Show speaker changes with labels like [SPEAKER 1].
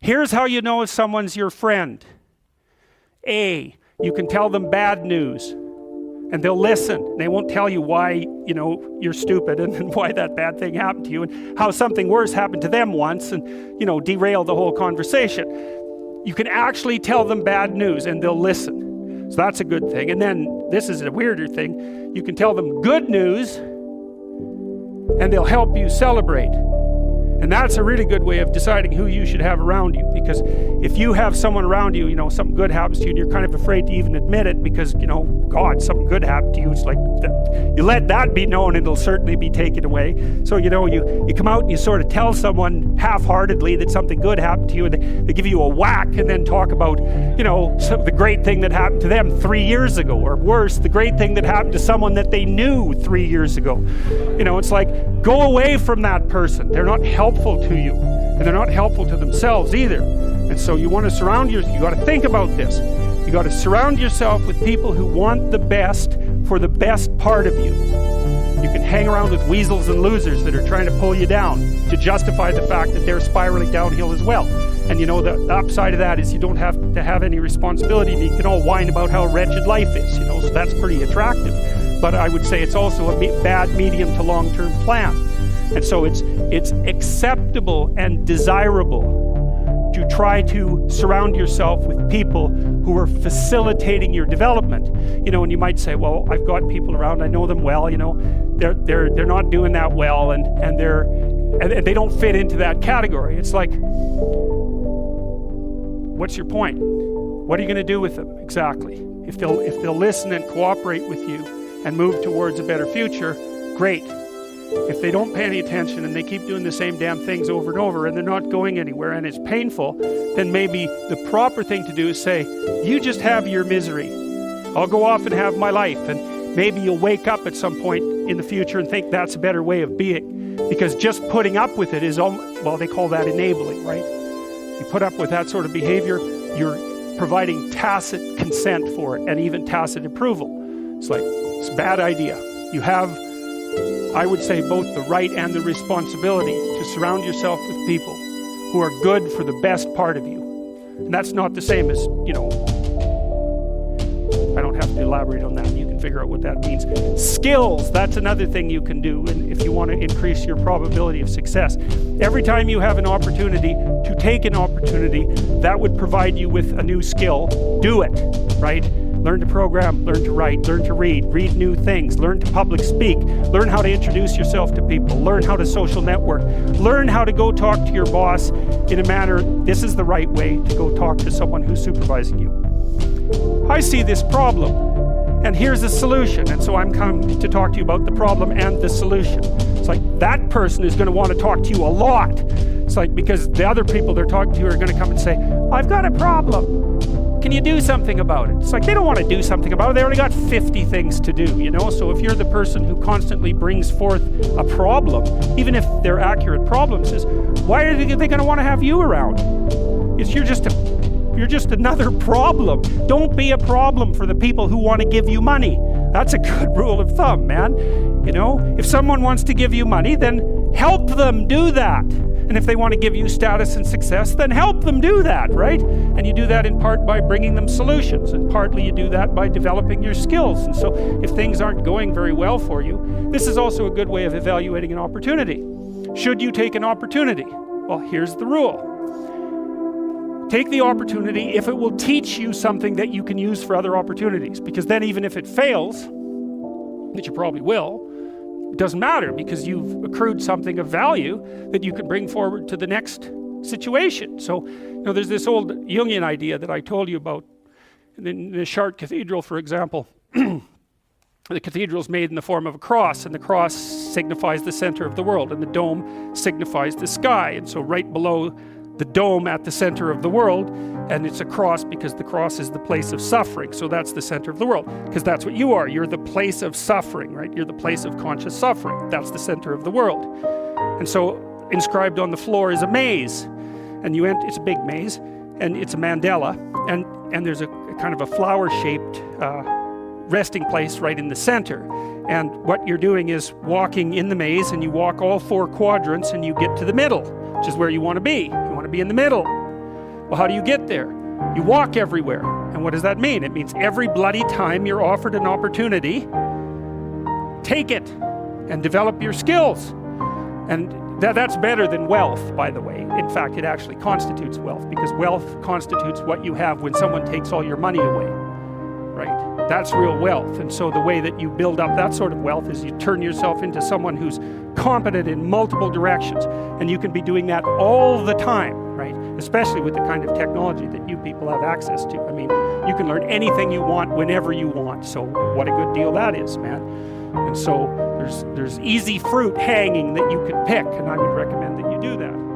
[SPEAKER 1] Here's how you know if someone's your friend. A, you can tell them bad news and they'll listen. They won't tell you why, you're stupid and why that bad thing happened to you and how something worse happened to them once and, derail the whole conversation. You can actually tell them bad news and they'll listen. So that's a good thing. And then this is a weirder thing. You can tell them good news and they'll help you celebrate. And that's a really good way of deciding who you should have around you, because if you have someone around you, something good happens to you and you're kind of afraid to even admit it because, God, something good happened to you. It's like, you let that be known and it'll certainly be taken away. So, you come out and you sort of tell someone half-heartedly that something good happened to you and they give you a whack and then talk about, the great thing that happened to them 3 years ago, or worse, the great thing that happened to someone that they knew 3 years ago. It's like, go away from that person. They're not helpful to you, and they're not helpful to themselves either. And so you want to surround yourself, you got to think about this. You got to surround yourself with people who want the best for the best part of you. You can hang around with weasels and losers that are trying to pull you down to justify the fact that they're spiraling downhill as well. And the upside of that is you don't have to have any responsibility, and you can all whine about how wretched life is, so that's pretty attractive. But I would say it's also a bad medium to long-term plan. And so it's acceptable and desirable to try to surround yourself with people who are facilitating your development. And you might say, well, I've got people around, I know them well, they're not doing that well, and they don't fit into that category. It's like, what's your point? What are you going to do with them exactly? If they'll listen and cooperate with you and move towards a better future, great. If they don't pay any attention and they keep doing the same damn things over and over and they're not going anywhere and it's painful, then maybe the proper thing to do is say, you just have your misery. I'll go off and have my life. And maybe you'll wake up at some point in the future and think that's a better way of being. Because just putting up with it is, they call that enabling, right? You put up with that sort of behavior, you're providing tacit consent for it and even tacit approval. It's like, it's a bad idea. You have, I would say, both the right and the responsibility to surround yourself with people who are good for the best part of you. And that's not the same as, I don't have to elaborate on that. You can figure out what that means. Skills, that's another thing you can do if you want to increase your probability of success. Every time you have an opportunity to take an opportunity that would provide you with a new skill, do it, right? Learn to program, learn to write, learn to read new things, learn to public speak, learn how to introduce yourself to people, learn how to social network, learn how to go talk to your boss in a manner, this is the right way to go talk to someone who's supervising you. I see this problem, and here's a solution, and so I'm coming to talk to you about the problem and the solution. It's like, that person is going to want to talk to you a lot. It's like, because the other people they're talking to are going to come and say, I've got a problem. Can you do something about it? It's like, they don't want to do something about it. They already got 50 things to do, So if you're the person who constantly brings forth a problem, even if they're accurate problems, is why are they going to want to have you around? You're just another problem. Don't be a problem for the people who want to give you money. That's a good rule of thumb, man. If someone wants to give you money, then help them do that. And if they want to give you status and success, then help them do that, right? And you do that in part by bringing them solutions, and partly you do that by developing your skills. And so if things aren't going very well for you, this is also a good way of evaluating an opportunity. Should you take an opportunity? Well, here's the rule. Take the opportunity if it will teach you something that you can use for other opportunities. Because then even if it fails, which you probably will, it doesn't matter, because you've accrued something of value that you can bring forward to the next situation. So, there's this old Jungian idea that I told you about. In the Chartres Cathedral, for example, the cathedral is made in the form of a cross, and the cross signifies the center of the world, and the dome signifies the sky. And so right below the dome at the center of the world, and it's a cross because the cross is the place of suffering. So that's the center of the world, because that's what you are. You're the place of suffering, right? You're the place of conscious suffering. That's the center of the world. And so inscribed on the floor is a maze, and it's a big maze, and it's a mandala, and there's a kind of a flower-shaped resting place right in the center. And what you're doing is walking in the maze, and you walk all 4 quadrants, and you get to the middle, which is where you want to be. You want to be in the middle. Well, how do you get there? You walk everywhere. And what does that mean? It means every bloody time you're offered an opportunity, take it and develop your skills. And that's better than wealth, by the way. In fact, it actually constitutes wealth, because wealth constitutes what you have when someone takes all your money away, right? That's real wealth. And so the way that you build up that sort of wealth is you turn yourself into someone who's competent in multiple directions. And you can be doing that all the time, right? Especially with the kind of technology that you people have access to. I mean, you can learn anything you want whenever you want. So what a good deal that is, man. And so there's easy fruit hanging that you could pick, and I would recommend that you do that.